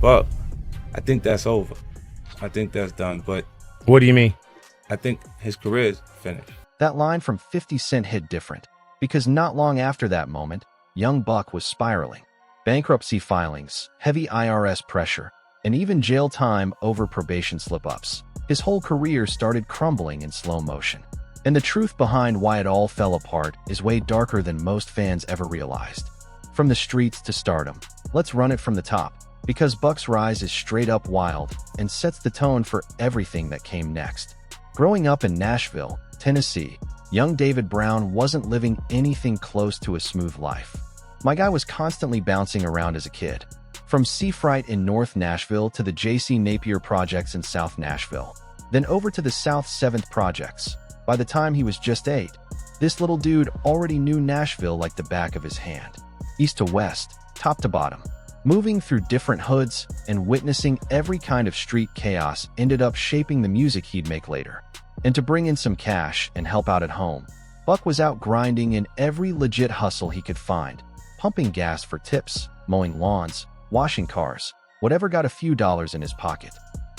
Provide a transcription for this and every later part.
But I think that's over. I think that's done. But What do you mean? I think his career is finished. That line from 50 Cent hit different, because not long after that moment, young Buck was spiraling. Bankruptcy filings, heavy IRS pressure, and even jail time over probation slip-ups. His whole career started crumbling in slow motion. And the truth behind why it all fell apart is way darker than most fans ever realized. From the streets to stardom, let's run it from the top, because Buck's rise is straight up wild and sets the tone for everything that came next. Growing up in Nashville, Tennessee, young David Brown wasn't living anything close to a smooth life. My guy was constantly bouncing around as a kid, from Seafright in North Nashville to the J.C. Napier projects in South Nashville, then over to the South 7th projects. By the time he was just 8, this little dude already knew Nashville like the back of his hand. East to west, top to bottom. Moving through different hoods and witnessing every kind of street chaos ended up shaping the music he'd make later. And to bring in some cash and help out at home, Buck was out grinding in every legit hustle he could find, pumping gas for tips, mowing lawns, washing cars, whatever got a few dollars in his pocket.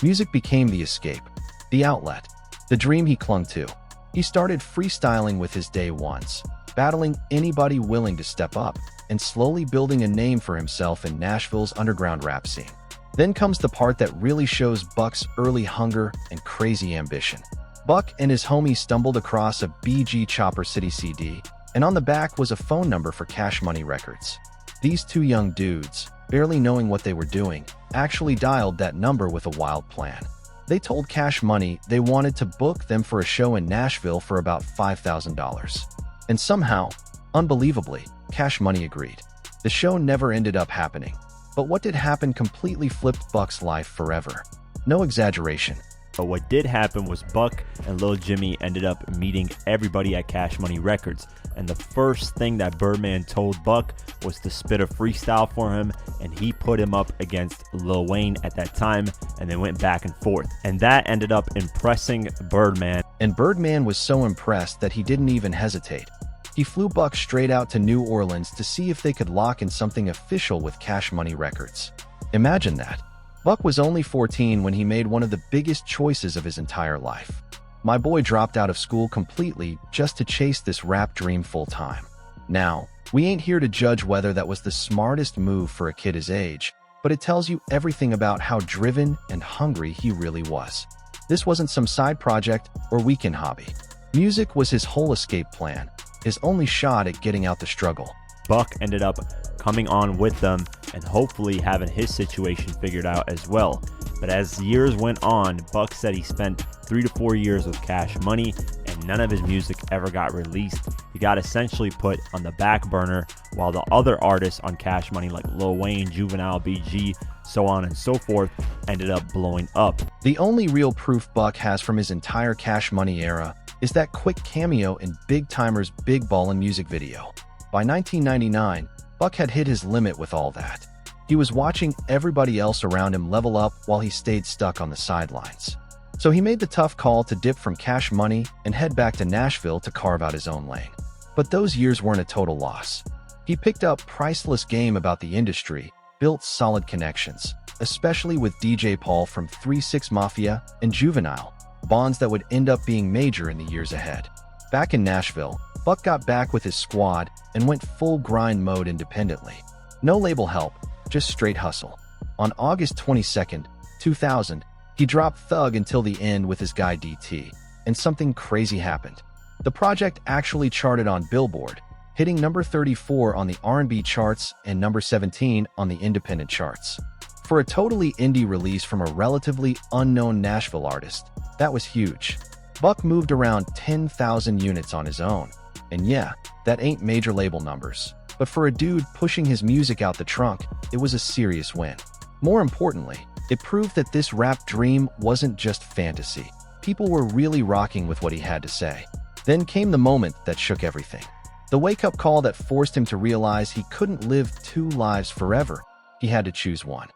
Music became the escape, the outlet, the dream he clung to. He started freestyling with his day ones, battling anybody willing to step up, and slowly building a name for himself in Nashville's underground rap scene. Then comes the part that really shows Buck's early hunger and crazy ambition. Buck and his homies stumbled across a BG Chopper City CD, and on the back was a phone number for Cash Money Records. These two young dudes, barely knowing what they were doing, actually dialed that number with a wild plan. They told Cash Money they wanted to book them for a show in Nashville for about $5,000. And somehow, unbelievably, Cash Money agreed. The show never ended up happening, but what did happen completely flipped Buck's life forever. No exaggeration. But what did happen was Buck and Lil Jimmy ended up meeting everybody at Cash Money Records, and the first thing that Birdman told Buck was to spit a freestyle for him, and he put him up against Lil Wayne at that time, and they went back and forth. And that ended up impressing Birdman. And Birdman was so impressed that he didn't even hesitate. He flew Buck straight out to New Orleans to see if they could lock in something official with Cash Money Records. Imagine that. Buck was only 14 when he made one of the biggest choices of his entire life. My boy dropped out of school completely just to chase this rap dream full-time. Now, we ain't here to judge whether that was the smartest move for a kid his age, but it tells you everything about how driven and hungry he really was. This wasn't some side project or weekend hobby. Music was his whole escape plan, his only shot at getting out the struggle. Buck ended up coming on with them and hopefully having his situation figured out as well. But as years went on, Buck said he spent 3 to 4 years with Cash Money and none of his music ever got released. He got essentially put on the back burner while the other artists on Cash Money like Lil Wayne, Juvenile, BG, so on and so forth ended up blowing up. The only real proof Buck has from his entire Cash Money era is that quick cameo in Big Timer's Big Ballin' music video. By 1999, Buck had hit his limit with all that. He was watching everybody else around him level up while he stayed stuck on the sidelines. So he made the tough call to dip from Cash Money and head back to Nashville to carve out his own lane. But those years weren't a total loss. He picked up priceless game about the industry, built solid connections, especially with DJ Paul from 3-6 Mafia and Juvenile, bonds that would end up being major in the years ahead. Back in Nashville, Buck got back with his squad and went full grind mode independently. No label help, just straight hustle. On August 22, 2000, he dropped Thug Until the End with his guy DT, and something crazy happened. The project actually charted on Billboard, hitting number 34 on the R&B charts and number 17 on the independent charts. For a totally indie release from a relatively unknown Nashville artist, that was huge. Buck moved around 10,000 units on his own. And yeah, that ain't major label numbers. But for a dude pushing his music out the trunk, it was a serious win. More importantly, it proved that this rap dream wasn't just fantasy. People were really rocking with what he had to say. Then came the moment that shook everything. The wake-up call that forced him to realize he couldn't live 2 lives forever. He had to choose one.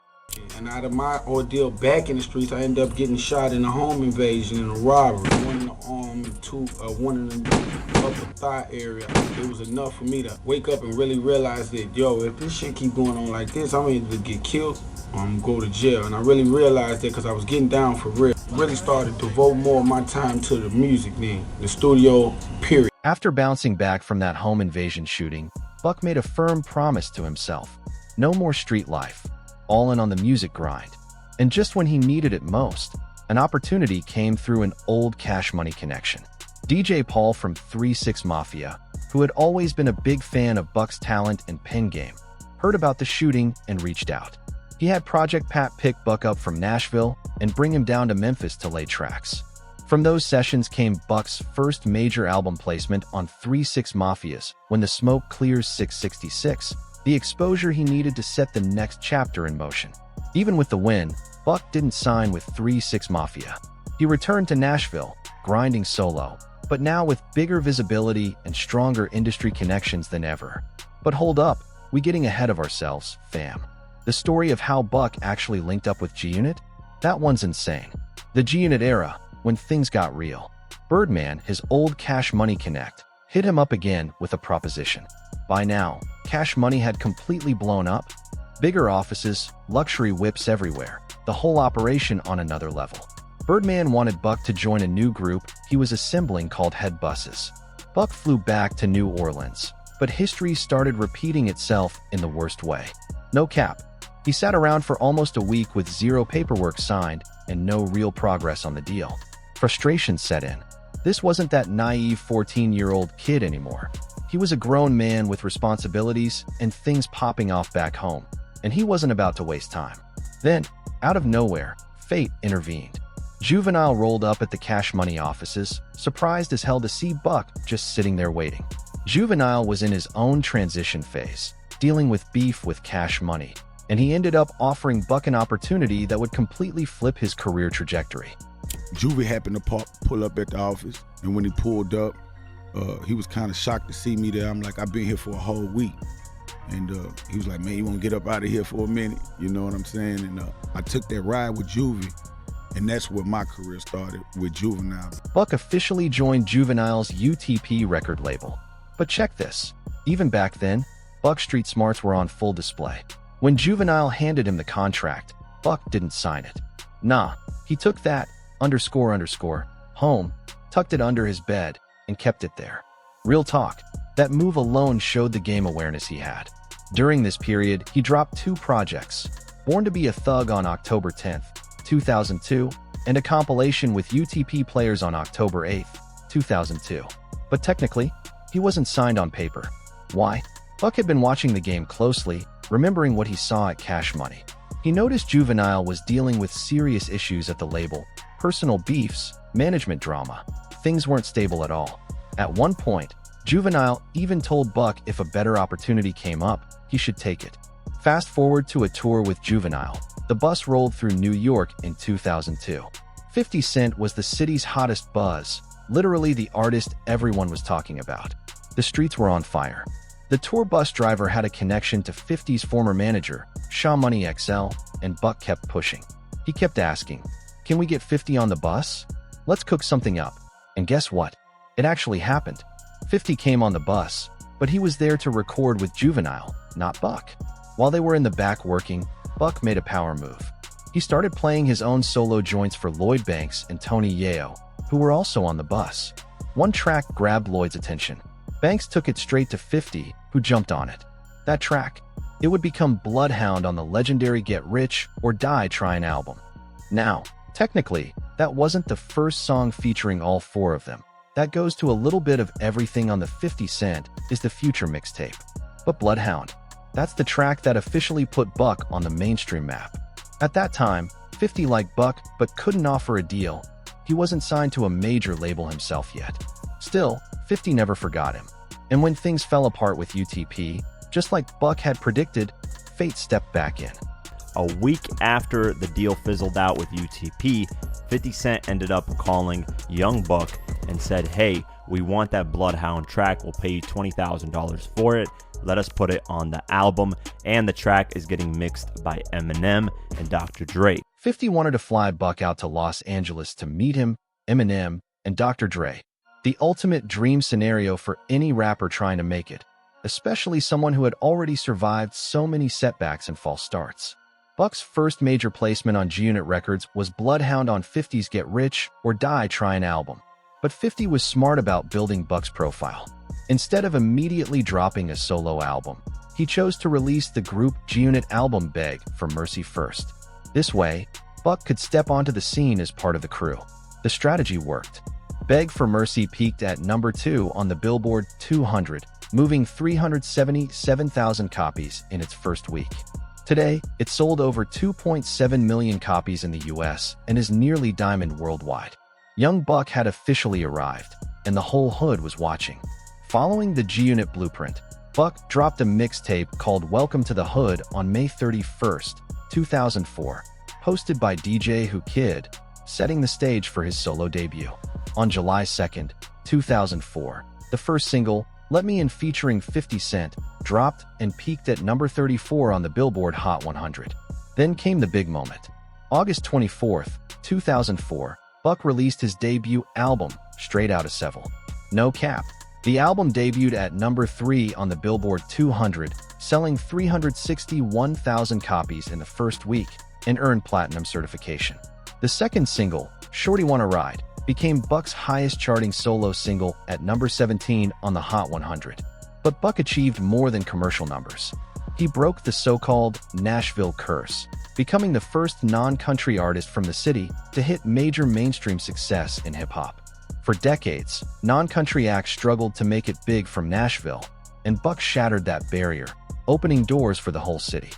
And out of my ordeal back in the streets, I ended up getting shot in a home invasion and a robbery. One in the arm, one in the upper thigh area. It was enough for me to wake up and really realize that, yo, if this shit keep going on like this, I'm either to get killed go to jail. And I really realized that because I was getting down for real. Really started to devote more of my time to the music then, the studio, period. After bouncing back from that home invasion shooting, Buck made a firm promise to himself. No more street life, all in on the music grind. And just when he needed it most, an opportunity came through an old Cash Money connection. DJ Paul from 3-6 Mafia, who had always been a big fan of Buck's talent and pen game, heard about the shooting and reached out. He had Project Pat pick Buck up from Nashville and bring him down to Memphis to lay tracks. From those sessions came Buck's first major album placement on 3-6 Mafia's When the Smoke Clears 666, the exposure he needed to set the next chapter in motion. Even with the win, Buck didn't sign with 3-6 Mafia. He returned to Nashville, grinding solo, but now with bigger visibility and stronger industry connections than ever. But hold up, we getting ahead of ourselves, fam. The story of how Buck actually linked up with G-Unit? That one's insane. The G-Unit era, when things got real. Birdman, his old Cash Money connect, hit him up again with a proposition. By now, Cash Money had completely blown up. Bigger offices, luxury whips everywhere, the whole operation on another level. Birdman wanted Buck to join a new group he was assembling called Head Buses. Buck flew back to New Orleans, but history started repeating itself in the worst way. No cap. He sat around for almost a week with zero paperwork signed and no real progress on the deal. Frustration set in. This wasn't that naive 14-year-old kid anymore. He was a grown man with responsibilities and things popping off back home, and he wasn't about to waste time. Then, out of nowhere, fate intervened. Juvenile rolled up at the Cash Money offices, surprised as hell to see Buck just sitting there waiting. Juvenile was in his own transition phase, dealing with beef with Cash Money, and he ended up offering Buck an opportunity that would completely flip his career trajectory. Juvie happened to pull up at the office, and when he pulled up, he was kind of shocked to see me there. I'm like, I've been here for a whole week. And he was like, man, you want to get up out of here for a minute? You know what I'm saying? And I took that ride with Juvie, and that's where my career started, with Juvenile. Buck officially joined Juvenile's UTP record label. But check this. Even back then, Buck's street smarts were on full display. When Juvenile handed him the contract, Buck didn't sign it. Nah, he took that home, tucked it under his bed, and kept it there. Real talk, that move alone showed the game awareness he had. During this period, he dropped 2 projects, Born to be a Thug on October 10th, 2002, and a compilation with UTP players on October 8th, 2002. But technically, he wasn't signed on paper. Why? Buck had been watching the game closely, remembering what he saw at Cash Money. He noticed Juvenile was dealing with serious issues at the label, personal beefs, management drama. Things weren't stable at all. At one point, Juvenile even told Buck if a better opportunity came up, he should take it. Fast forward to a tour with Juvenile. The bus rolled through New York in 2002. 50 Cent was the city's hottest buzz, literally the artist everyone was talking about. The streets were on fire. The tour bus driver had a connection to 50's former manager, Shaw Money Exile, and Buck kept pushing. He kept asking, "Can we get 50 on the bus? Let's cook something up." And guess what? It actually happened. 50 came on the bus, but he was there to record with Juvenile, not Buck. While they were in the back working, Buck made a power move. He started playing his own solo joints for Lloyd Banks and Tony Yayo, who were also on the bus. One track grabbed Lloyd's attention. Banks took it straight to 50, who jumped on it. That track, it would become Bloodhound on the legendary Get Rich or Die Tryin' album. Now, technically, that wasn't the first song featuring all 4 of them. That goes to a little bit of everything on the 50 Cent is the Future mixtape. But Bloodhound, that's the track that officially put Buck on the mainstream map. At that time, 50 liked Buck but couldn't offer a deal. He wasn't signed to a major label himself yet. Still, 50 never forgot him. And when things fell apart with UTP, just like Buck had predicted, fate stepped back in. A week after the deal fizzled out with UTP, 50 Cent ended up calling Young Buck and said, "Hey, we want that Bloodhound track. We'll pay you $20,000 for it. Let us put it on the album." And the track is getting mixed by Eminem and Dr. Dre. 50 wanted to fly Buck out to Los Angeles to meet him, Eminem, and Dr. Dre. The ultimate dream scenario for any rapper trying to make it, especially someone who had already survived so many setbacks and false starts. Buck's first major placement on G-Unit Records was Bloodhound on 50's Get Rich or Die Tryin' album. But 50 was smart about building Buck's profile. Instead of immediately dropping a solo album, he chose to release the group G-Unit album Beg for Mercy first. This way, Buck could step onto the scene as part of the crew. The strategy worked. Beg for Mercy peaked at number 2 on the Billboard 200, moving 377,000 copies in its first week. Today, it sold over 2.7 million copies in the US and is nearly diamond worldwide. Young Buck had officially arrived, and the whole hood was watching. Following the G-Unit blueprint, Buck dropped a mixtape called Welcome to the Hood on May 31st, 2004, hosted by DJ Who Kid, setting the stage for his solo debut. On July 2nd, 2004, the first single, Let Me In featuring 50 Cent, dropped and peaked at number 34 on the Billboard Hot 100. Then came the big moment. August 24th, 2004, Buck released his debut album, Straight Outta Seville. No cap. The album debuted at number 3 on the Billboard 200, selling 361,000 copies in the first week, and earned platinum certification. The second single, Shorty Wanna Ride, became Buck's highest charting solo single at number 17 on the Hot 100. But Buck achieved more than commercial numbers. He broke the so-called Nashville curse, becoming the first non-country artist from the city to hit major mainstream success in hip-hop. For decades, non-country acts struggled to make it big from Nashville, and Buck shattered that barrier, opening doors for the whole city.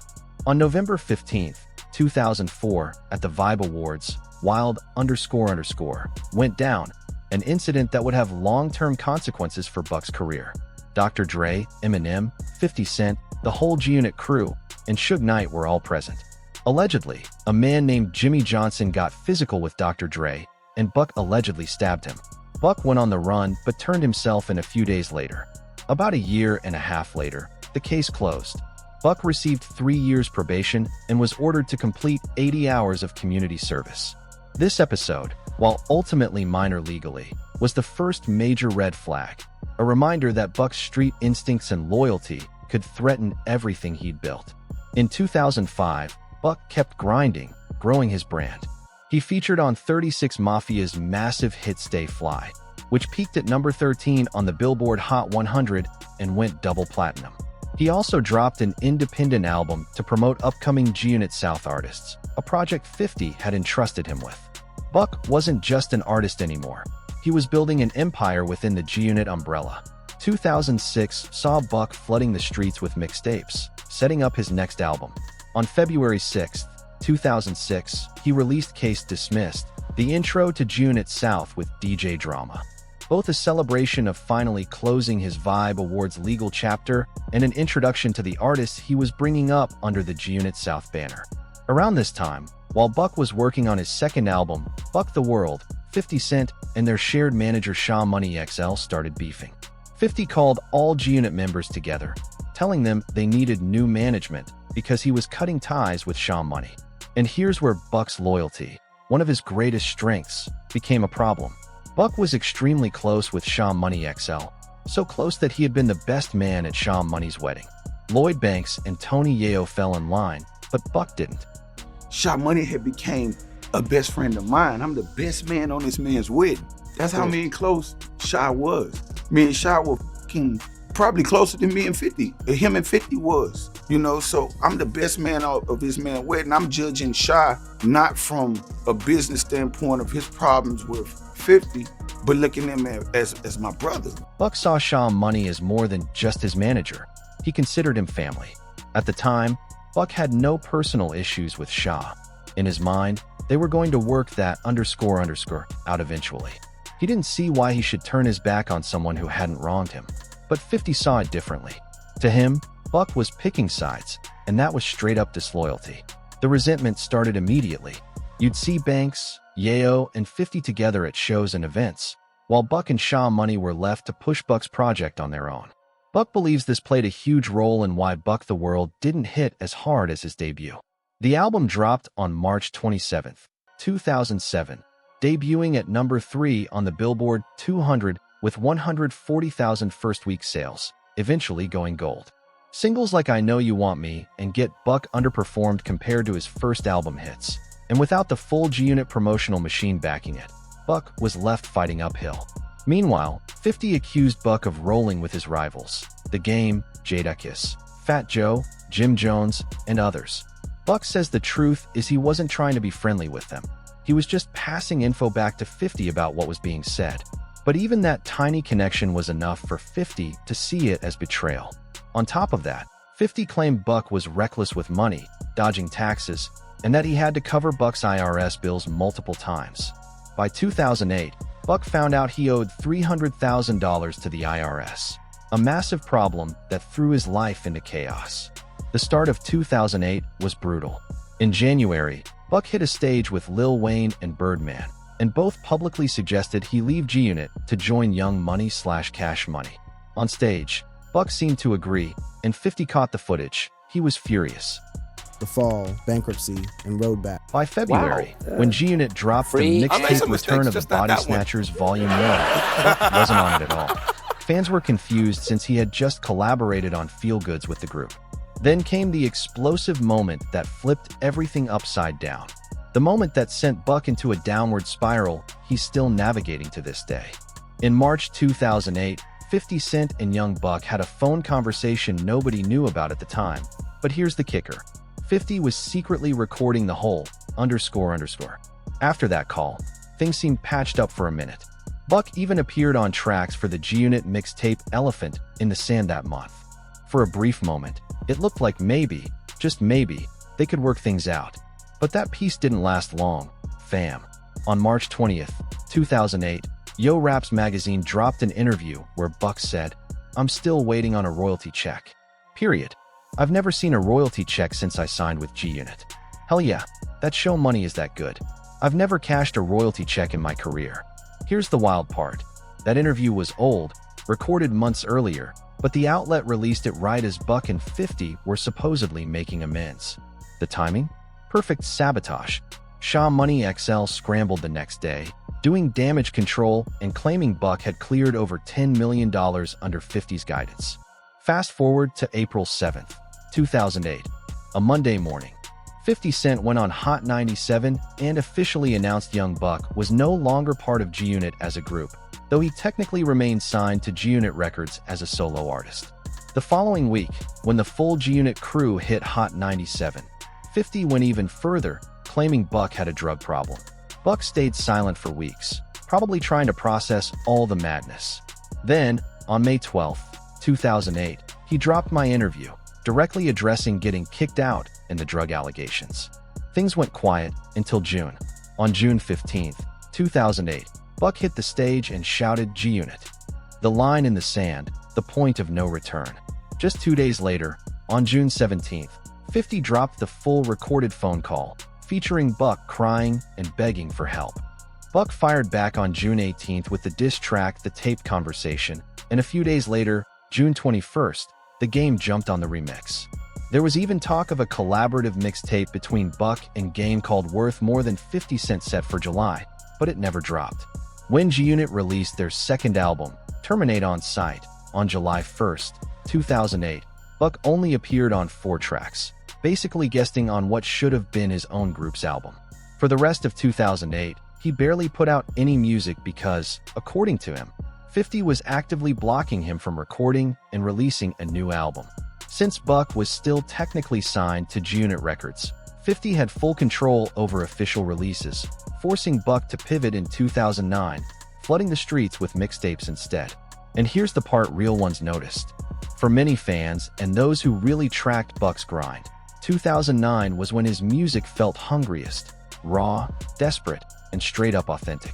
On November 15, 2004, at the Vibe Awards, Wild __ went down, an incident that would have long-term consequences for Buck's career. Dr. Dre, Eminem, 50 Cent, the whole G-Unit crew, and Suge Knight were all present. Allegedly, a man named Jimmy Johnson got physical with Dr. Dre, and Buck allegedly stabbed him. Buck went on the run but turned himself in a few days later. About a year and a half later, the case closed. Buck received 3 years probation and was ordered to complete 80 hours of community service. This episode, while ultimately minor legally, was the first major red flag, a reminder that Buck's street instincts and loyalty could threaten everything he'd built. In 2005, Buck kept grinding, growing his brand. He featured on 36 Mafia's massive hit Stay Fly, which peaked at number 13 on the Billboard Hot 100 and went double platinum. He also dropped an independent album to promote upcoming G-Unit South artists, a project 50 had entrusted him with. Buck wasn't just an artist anymore. He was building an empire within the G-Unit umbrella. 2006 saw Buck flooding the streets with mixtapes, setting up his next album. On February 6, 2006, he released Case Dismissed, the intro to G-Unit South with DJ Drama. Both a celebration of finally closing his Vibe Awards legal chapter and an introduction to the artists he was bringing up under the G-Unit South banner. Around this time, while Buck was working on his second album, Buck the World, 50 Cent and their shared manager Shaw Money Exile started beefing. 50 called all G-Unit members together, telling them they needed new management because he was cutting ties with Shaw Money. And here's where Buck's loyalty, one of his greatest strengths, became a problem. Buck was extremely close with Shaw Money XL, so close that he had been the best man at Shaw Money's wedding. Lloyd Banks and Tony Yayo fell in line, but Buck didn't. Shaw Money had became a best friend of mine. I'm the best man on this man's wedding. That's how me and close Shaw was. Me and Shaw were probably closer than me and 50. Him and 50 was, so I'm the best man of this man's wedding. I'm judging Shaw not from a business standpoint of his problems with 50, but looking at him as my brother. Buck saw Shaw Money as more than just his manager. He considered him family. At the time, Buck had no personal issues with Shaw. In his mind, they were going to work that __ out eventually. He didn't see why he should turn his back on someone who hadn't wronged him. But 50 saw it differently. To him, Buck was picking sides, and that was straight up disloyalty. The resentment started immediately. You'd see Banks, Yayo, and 50 together at shows and events, while Buck and Shaw Money were left to push Buck's project on their own. Buck believes this played a huge role in why Buck the World didn't hit as hard as his debut. The album dropped on March 27, 2007, debuting at number 3 on the Billboard 200 with 140,000 first-week sales, eventually going gold. Singles like I Know You Want Me and Get Buck underperformed compared to his first album hits, and without the full G-Unit promotional machine backing it, Buck was left fighting uphill. Meanwhile, 50 accused Buck of rolling with his rivals, The Game, Jadakiss, Fat Joe, Jim Jones, and others. Buck says the truth is he wasn't trying to be friendly with them. He was just passing info back to 50 about what was being said. But even that tiny connection was enough for 50 to see it as betrayal. On top of that, 50 claimed Buck was reckless with money, dodging taxes, and that he had to cover Buck's IRS bills multiple times. By 2008, Buck found out he owed $300,000 to the IRS, a massive problem that threw his life into chaos. The start of 2008 was brutal. In January, Buck hit a stage with Lil Wayne and Birdman, and both publicly suggested he leave G-Unit to join Young Money/Cash Money. On stage, Buck seemed to agree, and 50 caught the footage. He was furious. The fall, bankruptcy, and road back. By February, when G-Unit dropped the mixtape Return of the Body Snatchers Volume 1, Buck wasn't on it at all. Fans were confused since he had just collaborated on Feel Goods with the group. Then came the explosive moment that flipped everything upside down. The moment that sent Buck into a downward spiral he's still navigating to this day. In March 2008, 50 Cent and Young Buck had a phone conversation nobody knew about at the time. But here's the kicker. 50 was secretly recording the whole __. After that call, things seemed patched up for a minute. Buck even appeared on tracks for the G-Unit mixtape Elephant in the Sand that month. For a brief moment, it looked like maybe, just maybe, they could work things out. But that peace didn't last long, fam. On March 20th, 2008, Yo Raps magazine dropped an interview where Buck said, "I'm still waiting on a royalty check. Period. I've never seen a royalty check since I signed with G-Unit. Hell yeah, that show money is that good. I've never cashed a royalty check in my career." Here's the wild part. That interview was old, recorded months earlier, but the outlet released it right as Buck and 50 were supposedly making amends. The timing? Perfect sabotage. Shaw Money XL scrambled the next day, doing damage control and claiming Buck had cleared over $10 million under 50's guidance. Fast forward to April 7th, 2008, a Monday morning. 50 Cent went on Hot 97 and officially announced Young Buck was no longer part of G-Unit as a group, though he technically remained signed to G-Unit Records as a solo artist. The following week, when the full G-Unit crew hit Hot 97, 50 went even further, claiming Buck had a drug problem. Buck stayed silent for weeks, probably trying to process all the madness. Then, on May 12, 2008, he dropped my interview, directly addressing getting kicked out and the drug allegations. Things went quiet until June. On June 15, 2008, Buck hit the stage and shouted G-Unit. The line in the sand, the point of no return. Just 2 days later, on June 17th, 50 dropped the full recorded phone call, featuring Buck crying and begging for help. Buck fired back on June 18th with the diss track The Tape Conversation, and a few days later, June 21st, The Game jumped on the remix. There was even talk of a collaborative mixtape between Buck and Game called Worth More Than 50 Cent set for July, but it never dropped. When G-Unit released their second album, Terminate on Sight, on July 1st, 2008, Buck only appeared on 4 tracks, basically guesting on what should have been his own group's album. For the rest of 2008, he barely put out any music because, according to him, 50 was actively blocking him from recording and releasing a new album. Since Buck was still technically signed to G-Unit Records, 50 had full control over official releases, forcing Buck to pivot in 2009, flooding the streets with mixtapes instead. And here's the part real ones noticed. For many fans and those who really tracked Buck's grind, 2009 was when his music felt hungriest, raw, desperate, and straight up authentic.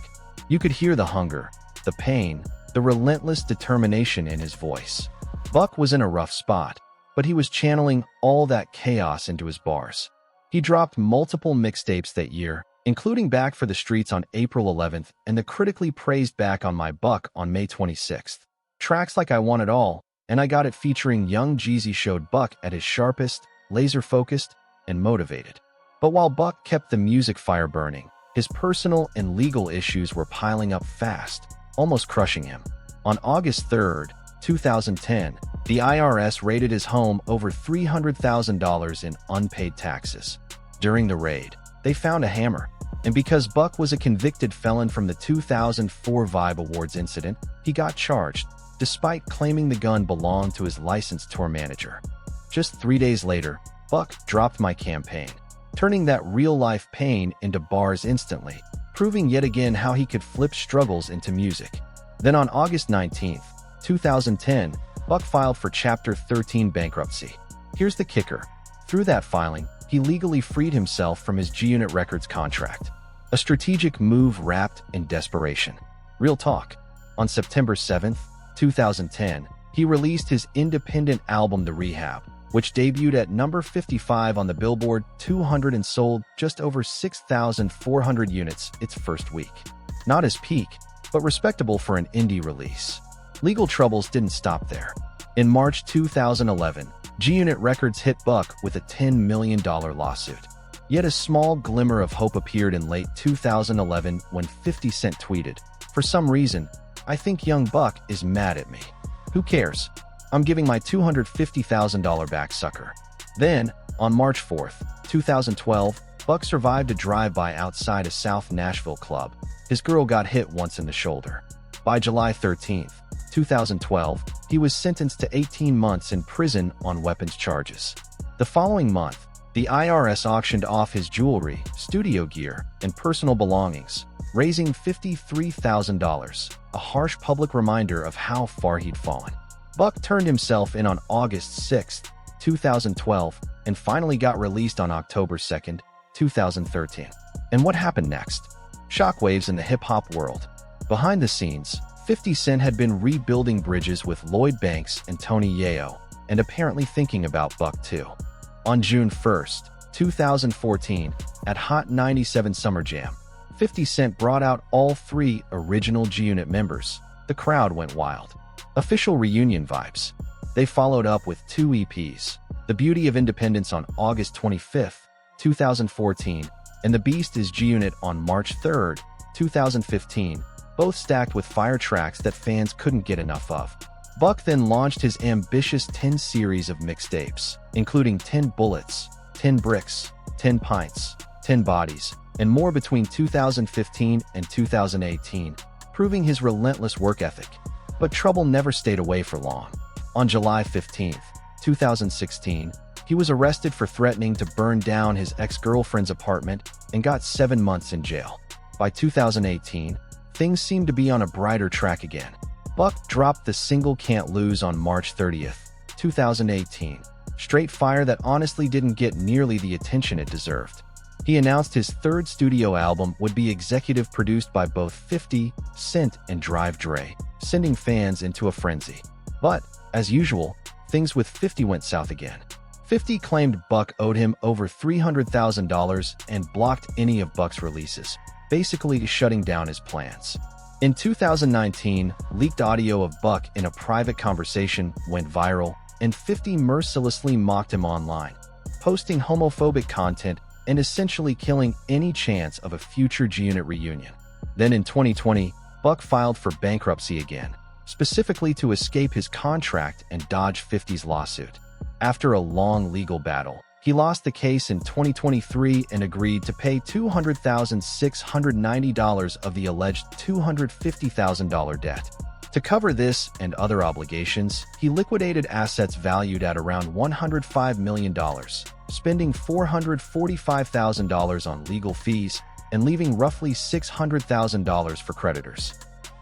You could hear the hunger, the pain, the relentless determination in his voice. Buck was in a rough spot, but he was channeling all that chaos into his bars. He dropped multiple mixtapes that year, including Back for the Streets on April 11th and the critically praised Back on My Buck on May 26th. Tracks like I Want It All and I Got It featuring Young Jeezy showed Buck at his sharpest, laser-focused, and motivated. But while Buck kept the music fire burning, his personal and legal issues were piling up fast, almost crushing him. On August 3rd, 2010, The IRS raided his home over $300,000 in unpaid taxes. During the raid, they found a hammer, and because Buck was a convicted felon from the 2004 Vibe Awards incident, he got charged, despite claiming the gun belonged to his licensed tour manager. Just 3 days later, Buck dropped My Campaign, turning that real-life pain into bars instantly, proving yet again how he could flip struggles into music. Then on August 19, 2010, Buck filed for Chapter 13 bankruptcy. Here's the kicker. Through that filing, he legally freed himself from his G-Unit Records contract. A strategic move wrapped in desperation. Real talk. On September 7, 2010, he released his independent album The Rehab, which debuted at number 55 on the Billboard 200 and sold just over 6,400 units its first week. Not his peak, but respectable for an indie release. Legal troubles didn't stop there. In March 2011, G-Unit Records hit Buck with a $10 million lawsuit. Yet a small glimmer of hope appeared in late 2011 when 50 Cent tweeted, "For some reason, I think young Buck is mad at me. Who cares? I'm giving my $250,000 back, sucker." Then, on March 4, 2012, Buck survived a drive-by outside a South Nashville club. His girl got hit once in the shoulder. By July 13, 2012, he was sentenced to 18 months in prison on weapons charges. The following month, the IRS auctioned off his jewelry, studio gear, and personal belongings, raising $53,000, a harsh public reminder of how far he'd fallen. Buck turned himself in on August 6, 2012, and finally got released on October 2, 2013. And what happened next? Shockwaves in the hip-hop world. Behind the scenes, 50 Cent had been rebuilding bridges with Lloyd Banks and Tony Yayo, and apparently thinking about Buck too. On June 1, 2014, at Hot 97 Summer Jam, 50 Cent brought out all 3 original G-Unit members. The crowd went wild. Official reunion vibes. They followed up with 2 EPs, The Beauty of Independence on August 25, 2014, and The Beast is G-Unit on March 3, 2015, both stacked with fire tracks that fans couldn't get enough of. Buck then launched his ambitious 10 series of mixtapes, including 10 Bullets, 10 Bricks, 10 Pints, 10 Bodies, and more between 2015 and 2018, proving his relentless work ethic. But trouble never stayed away for long. On July 15, 2016, he was arrested for threatening to burn down his ex-girlfriend's apartment and got 7 months in jail. By 2018, things seemed to be on a brighter track again. Buck dropped the single Can't Lose on March 30, 2018. Straight fire that honestly didn't get nearly the attention it deserved. He announced his 3rd studio album would be executive produced by both 50 Cent and Drive Dre, sending fans into a frenzy. But, as usual, things with 50 went south again. 50 claimed Buck owed him over $300,000 and blocked any of Buck's releases, basically shutting down his plans. In 2019, leaked audio of Buck in a private conversation went viral, and 50 mercilessly mocked him online, posting homophobic content and essentially killing any chance of a future G-Unit reunion. Then in 2020, Buck filed for bankruptcy again, specifically to escape his contract and dodge 50's lawsuit. After a long legal battle, he lost the case in 2023 and agreed to pay $200,690 of the alleged $250,000 debt. To cover this and other obligations, he liquidated assets valued at around $105 million, spending $445,000 on legal fees and leaving roughly $600,000 for creditors.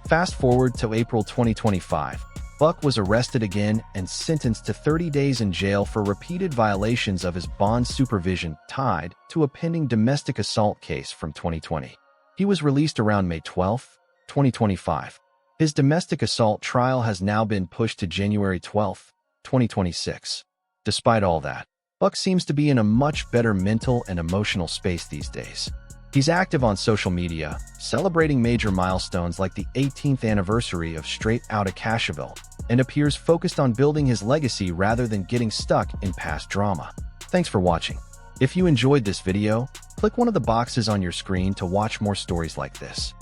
Fast forward to April 2025. Buck was arrested again and sentenced to 30 days in jail for repeated violations of his bond supervision tied to a pending domestic assault case from 2020. He was released around May 12, 2025. His domestic assault trial has now been pushed to January 12, 2026. Despite all that, Buck seems to be in a much better mental and emotional space these days. He's active on social media, celebrating major milestones like the 18th anniversary of Straight Outta Cashville, and appears focused on building his legacy rather than getting stuck in past drama. Thanks for watching. If you enjoyed this video, click one of the boxes on your screen to watch more stories like this.